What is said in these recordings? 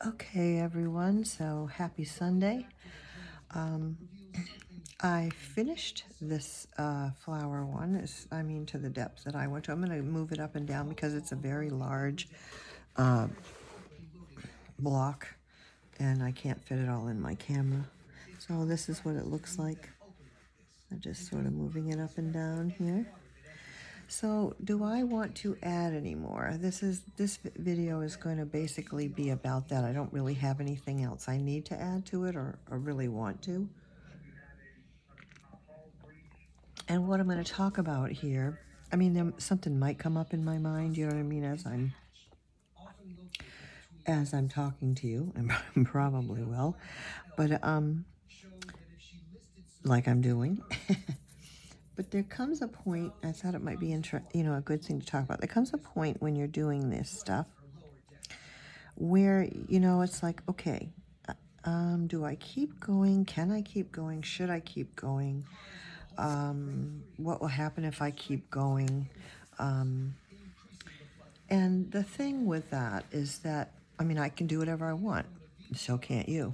Okay, everyone, so happy Sunday. Um, I finished this flower one, to the depth that I went to. I'm going to move it up and down because it's a very large uh, block, and I can't fit it all in my camera. So this is what it looks like. I'm just sort of moving it up and down here. So do I want to add any more? This video is going to basically be about that. I don't really have anything else I need to add to it or really want to. And what I'm going to talk about here, something might come up in my mind, you know what I mean, as I'm talking to you, and probably will, but like I'm doing. But there comes a point, I thought it might be a good thing to talk about. There comes a point when you're doing this stuff where, it's like, okay, do I keep going? Can I keep going? Should I keep going? What will happen if I keep going? And the thing with that is that, I can do whatever I want. So can't you.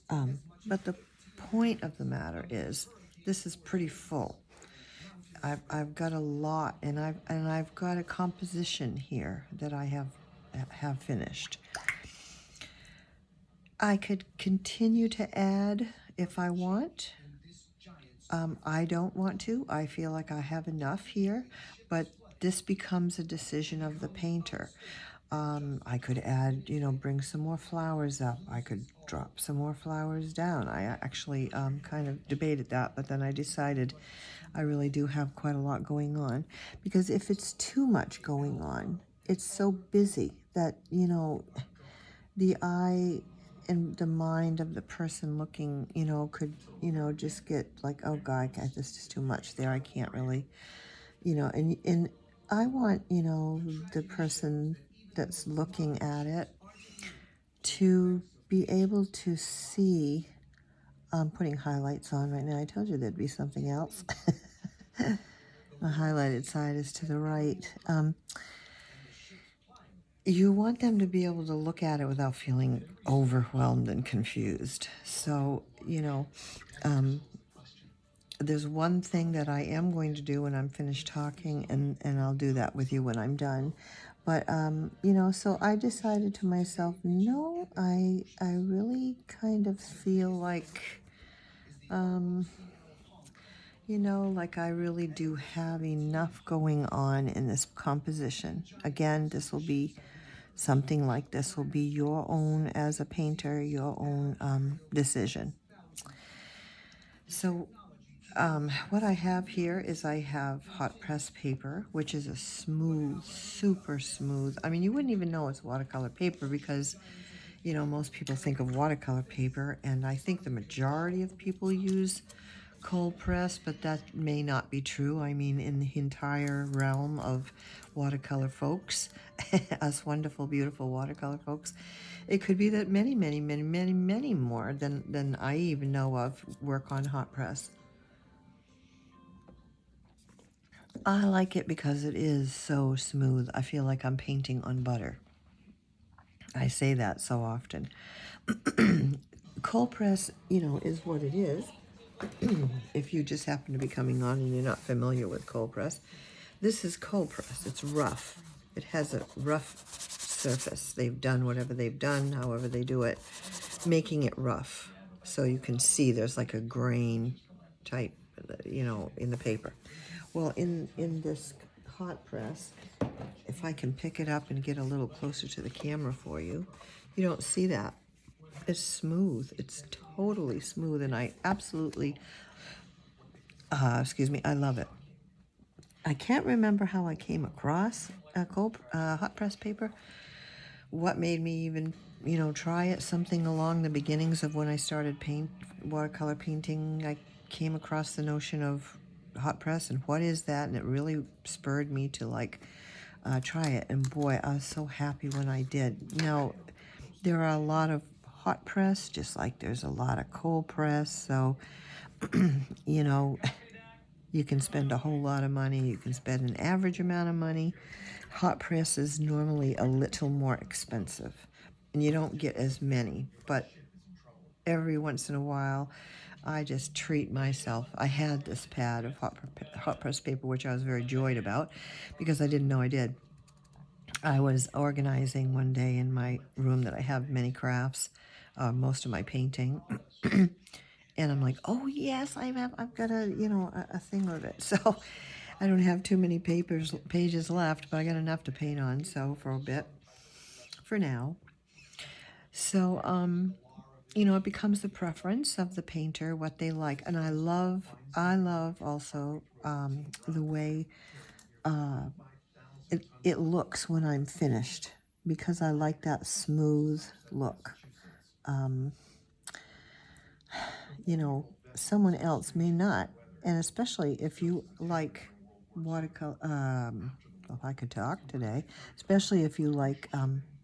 But the point of the matter is, this is pretty full. I've got a lot, and I've got a composition here that I have finished. I could continue to add if I want. I don't want to. I feel like I have enough here, but this becomes a decision of the painter. I could add, bring some more flowers up. I could drop some more flowers down. I actually kind of debated that, but then I decided I really do have quite a lot going on, because if it's too much going on, it's so busy that, the eye and the mind of the person looking, could, just get like, oh God, this is too much there. I can't really, and I want, the person that's looking at it to be able to see. I'm putting highlights on right now. I told you there'd be something else. The highlighted side is to the right. You want them to be able to look at it without feeling overwhelmed and confused. So, there's one thing that I am going to do when I'm finished talking, and I'll do that with you when I'm done. But, so I decided to myself, no, I really kind of feel like, like I really do have enough going on in this composition. Again, this will be something like this will be your own, as a painter, your own decision. So what I have here is I have hot press paper, which is a smooth, super smooth. You wouldn't even know it's watercolor paper because, most people think of watercolor paper, and I think the majority of people use cold press, but that may not be true. In the entire realm of watercolor folks, us wonderful, beautiful watercolor folks, it could be that many, many, many, many, many more than I even know of work on hot press. I like it because it is so smooth. I feel like I'm painting on butter. I say that so often. Cold press, is what it is. If you just happen to be coming on and you're not familiar with cold press, this is cold press. It's rough. It has a rough surface. They've done whatever they've done, however they do it, making it rough. So you can see there's like a grain type, in the paper. Well, in this hot press, if I can pick it up and get a little closer to the camera for you, you don't see that. It's smooth. It's totally smooth, and I absolutely, I love it. I can't remember how I came across hot press paper. What made me even, try it? Something along the beginnings of when I started watercolor painting. I came across the notion of hot press and what is that, and it really spurred me to try it. And boy, I was so happy when I did. Now, there are a lot of hot press, just like there's a lot of cold press. So, you can spend a whole lot of money. You can spend an average amount of money. Hot press is normally a little more expensive, and you don't get as many, but every once in a while, I just treat myself. I had this pad of hot press paper, which I was very joyed about because I didn't know I did. I was organizing one day in my room that I have many crafts, most of my painting, and I'm like, oh yes, I've got a thing of it. So I don't have too many pages left, but I got enough to paint on. So for a bit, for now. So it becomes the preference of the painter, what they like. And I love also the way it looks when I'm finished because I like that smooth look. Um, Someone else may not, and especially if you like watercolor, if I could talk today, especially if you like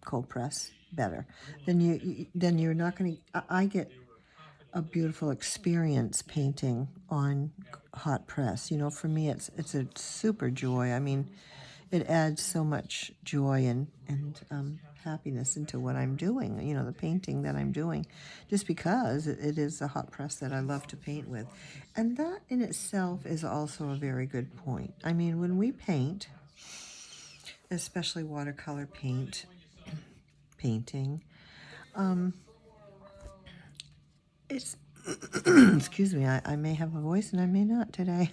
cold press better, then you're not going to. I get a beautiful experience painting on hot press. For me, it's a super joy. I mean, it adds so much joy and happiness into what I'm doing. The painting that I'm doing, just because it is a hot press that I love to paint with, and that in itself is also a very good point. I mean, when we paint, especially watercolor painting, um, it's excuse me, I may have a voice and I may not today.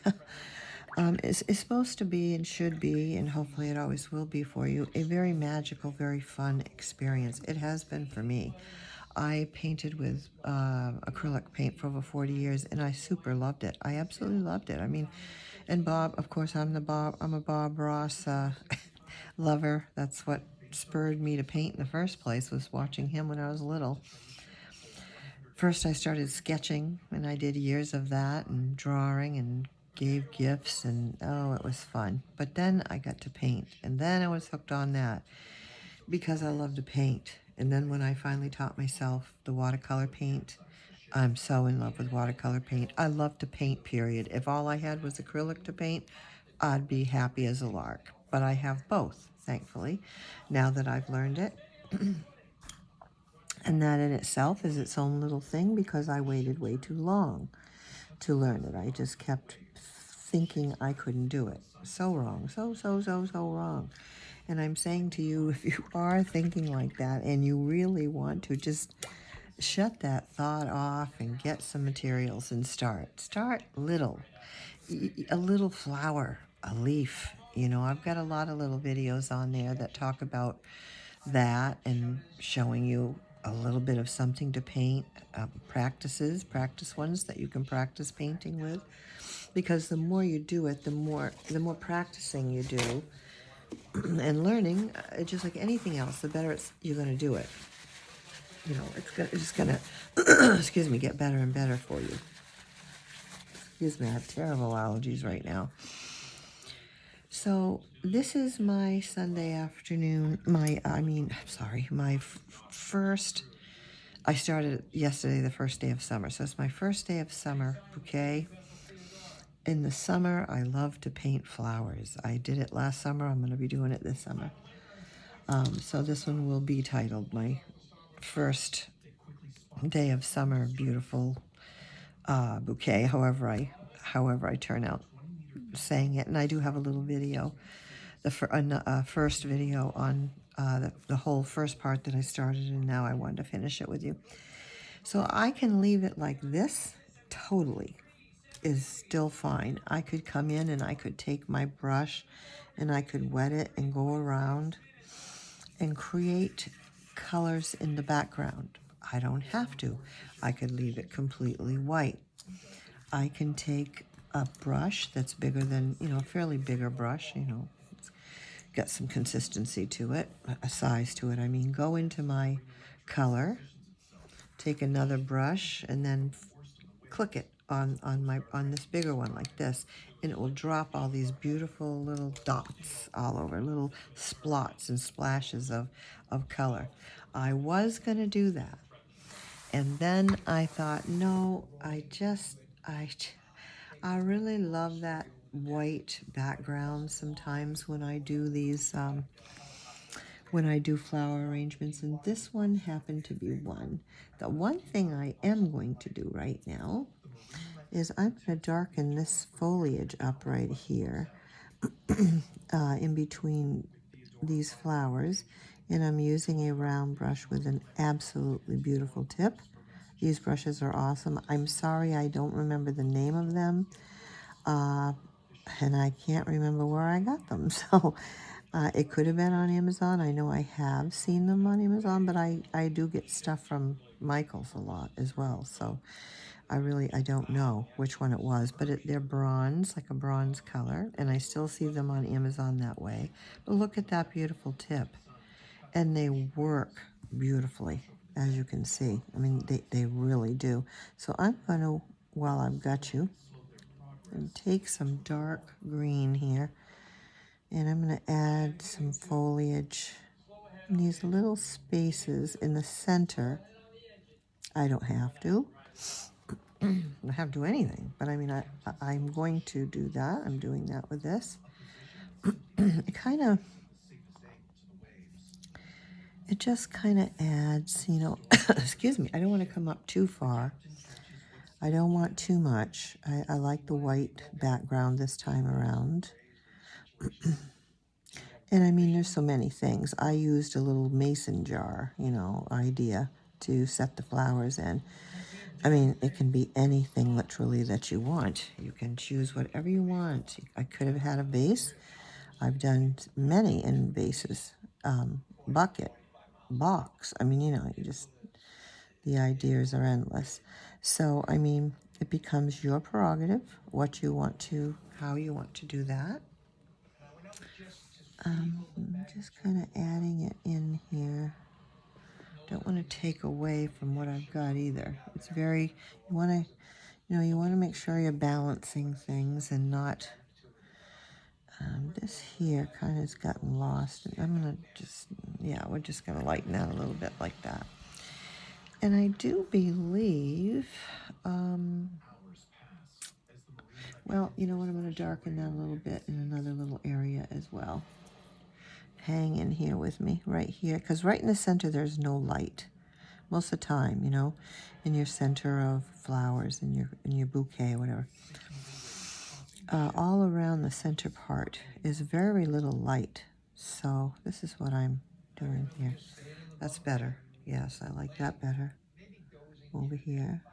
It's supposed to be and should be, and hopefully it always will be for you, a very magical, very fun experience. It has been for me. I painted with acrylic paint for over 40 years, and I super loved it. I absolutely loved it. I mean, and Bob, of course, I'm a Bob Ross lover. That's what spurred me to paint in the first place, was watching him when I was little. First, I started sketching, and I did years of that and drawing and gave gifts, and oh, it was fun. But then I got to paint, and then I was hooked on that because I love to paint. And then when I finally taught myself the watercolor paint, I'm so in love with watercolor paint. I love to paint, period. If all I had was acrylic to paint, I'd be happy as a lark. But I have both, thankfully, now that I've learned it. And that in itself is its own little thing because I waited way too long to learn it. I just kept thinking I couldn't do it. So wrong. So wrong. And I'm saying to you, if you are thinking like that and you really want to, just shut that thought off and get some materials and start. Start little. A little flower, a leaf. I've got a lot of little videos on there that talk about that and showing you a little bit of something to paint, practice ones that you can practice painting with, because the more you do it, the more practicing you do and learning, just like anything else, the better you're going to do it. It's just going to excuse me, get better and better for you. Excuse me, I have terrible allergies right now. So this is my Sunday afternoon, my first, I started yesterday, the first day of summer. So it's my first day of summer bouquet. In the summer, I love to paint flowers. I did it last summer. I'm going to be doing it this summer. So this one will be titled my first day of summer beautiful bouquet, however I turn out saying it. And I do have a little video, the first video on the whole first part that I started, and now I wanted to finish it with you. So I can leave it like this, totally is still fine. I could come in and I could take my brush and I could wet it and go around and create colors in the background. I don't have to. I could leave it completely white. I can take a brush that's bigger than, a fairly bigger brush, it's got some consistency to it, a size to it. I mean, go into my color, take another brush, and then click it on this bigger one like this, and it will drop all these beautiful little dots all over, little splots and splashes of color. I was going to do that, and then I thought, no, I really love that white backgrounds sometimes when I do these, when I do flower arrangements, and this one happened to be one. The one thing I am going to do right now is I'm going to darken this foliage up right here in between these flowers, and I'm using a round brush with an absolutely beautiful tip. These brushes are awesome. I'm sorry I don't remember the name of them, and I can't remember where I got them. So it could have been on Amazon. I know I have seen them on Amazon, but I do get stuff from Michael's a lot as well. So I don't know which one it was, but they're bronze, like a bronze color, and I still see them on Amazon that way. But look at that beautiful tip. And they work beautifully, as you can see. I mean, they really do. So I'm going to, while I've got you, and take some dark green here, and I'm going to add some foliage in these little spaces in the center. I don't have to. I don't have to do anything, but I mean, I'm going to do that. I'm doing that with this. It just kind of adds, you know, excuse me, I don't want to come up too far. I don't want too much. I like the white background this time around. And I mean, there's so many things. I used a little mason jar, you know, idea to set the flowers in. I mean, it can be anything literally that you want. You can choose whatever you want. I could have had a vase. I've done many in vases. Bucket, box. I mean, you know, the ideas are endless. So, I mean, it becomes your prerogative what you want to, how you want to do that. I'm just kind of adding it in here. Don't want to take away from what I've got either. It's very, you want to, you want to make sure you're balancing things and not, this here kind of has gotten lost. And I'm going to just, yeah, we're just going to lighten that a little bit like that. And I do believe, well, you know what, I'm going to darken that a little bit in another little area as well. Hang in here with me, right here, because right in the center there's no light. Most of the time, you know, in your center of flowers, in your bouquet, whatever. All around the center part is very little light. So this is what I'm doing here. That's better. Yes, I like that better. Over here.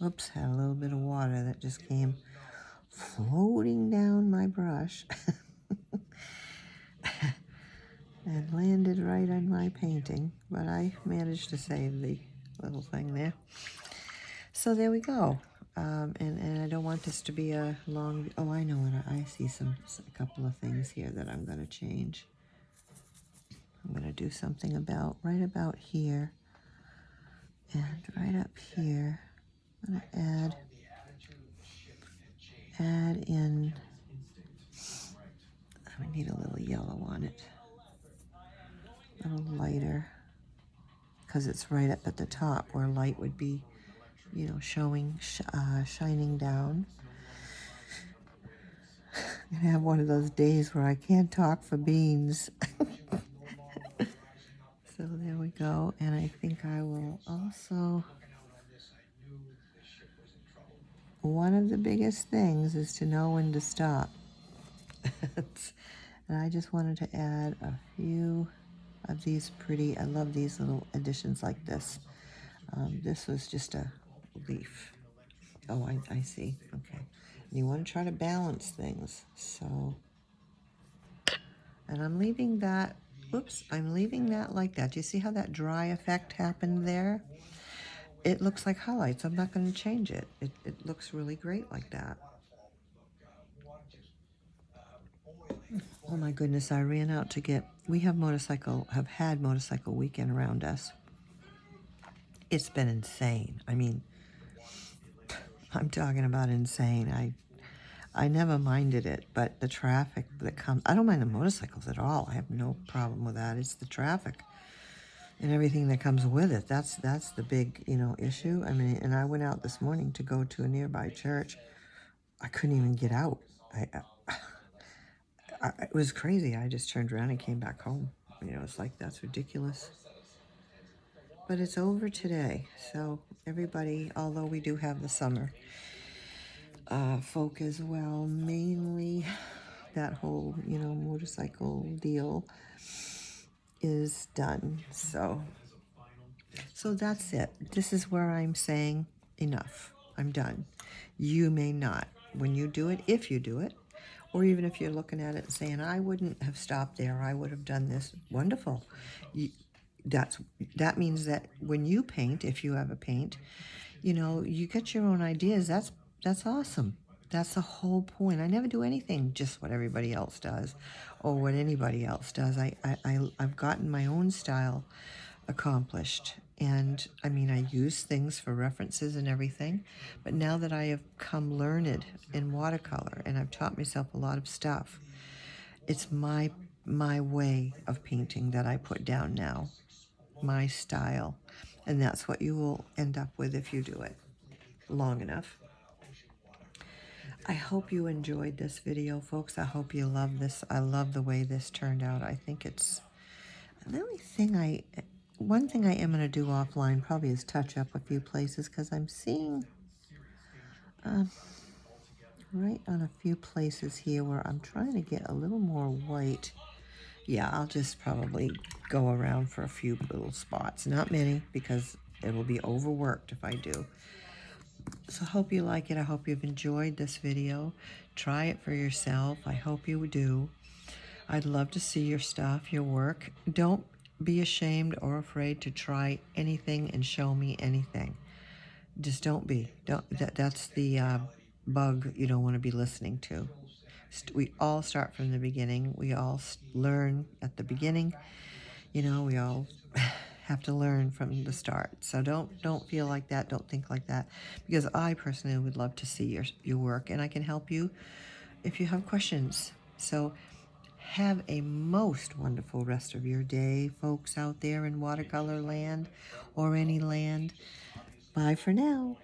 Oops, had a little bit of water that just came floating down my brush and landed right on my painting, but I managed to save the little thing there. So there we go. And I don't want this to be a long, oh, I know what, I see a couple of things here that I'm going to change. I'm going to do something right about here and right up here. I'm going to add in, I need a little yellow on it, a little lighter, because it's right up at the top where light would be, you know, shining down. I'm gonna have one of those days where I can't talk for beans. So there we go, and I think I will also, one of the biggest things is to know when to stop. And I just wanted to add a few of these I love these little additions like this. This was just a leaf. Oh, I see, okay. You want to try to balance things, so, and I'm leaving that, oops, I'm leaving that like that. Do you see how that dry effect happened there? It looks like highlights. I'm not going to change it. It looks really great like that. Oh my goodness, I ran out to get, we have had motorcycle weekend around us. It's been insane. I mean, I'm talking about insane. I never minded it, but the traffic that comes, I don't mind the motorcycles at all. I have no problem with that. It's the traffic and everything that comes with it. That's the big, issue. I mean, and I went out this morning to go to a nearby church. I couldn't even get out. It was crazy. I just turned around and came back home. It's like, that's ridiculous. But it's over today. So everybody, although we do have the summer folk as well, mainly that whole, motorcycle deal is done. So that's it. This is where I'm saying enough. I'm done. You may not. When you do it, if you do it, or even if you're looking at it and saying, I wouldn't have stopped there, I would have done this. Wonderful. You, that means that when you paint, if you ever paint, you get your own ideas. That's awesome. That's the whole point. I never do anything just what everybody else does or what anybody else does. I've gotten my own style accomplished. And I mean, I use things for references and everything, but now that I have come learned in watercolor and I've taught myself a lot of stuff, it's my way of painting that I put down now, my style. And that's what you will end up with if you do it long enough. I hope you enjoyed this video, folks. I hope you love this. I love the way this turned out. I think it's the only thing one thing I am going to do offline probably is touch up a few places, because I'm seeing right on a few places here where I'm trying to get a little more white. Yeah, I'll just probably go around for a few little spots. Not many, because it will be overworked if I do. So I hope you like it. I hope you've enjoyed this video. Try it for yourself. I hope you do. I'd love to see your stuff, your work. Don't be ashamed or afraid to try anything and show me anything. Just don't be. That's the bug you don't want to be listening to. We all start from the beginning. We all learn at the beginning. We all have to learn from the start. So don't feel like that. Don't think like that, because I personally would love to see your work, and I can help you if you have questions. So have a most wonderful rest of your day, folks out there in watercolor land or any land. Bye for now.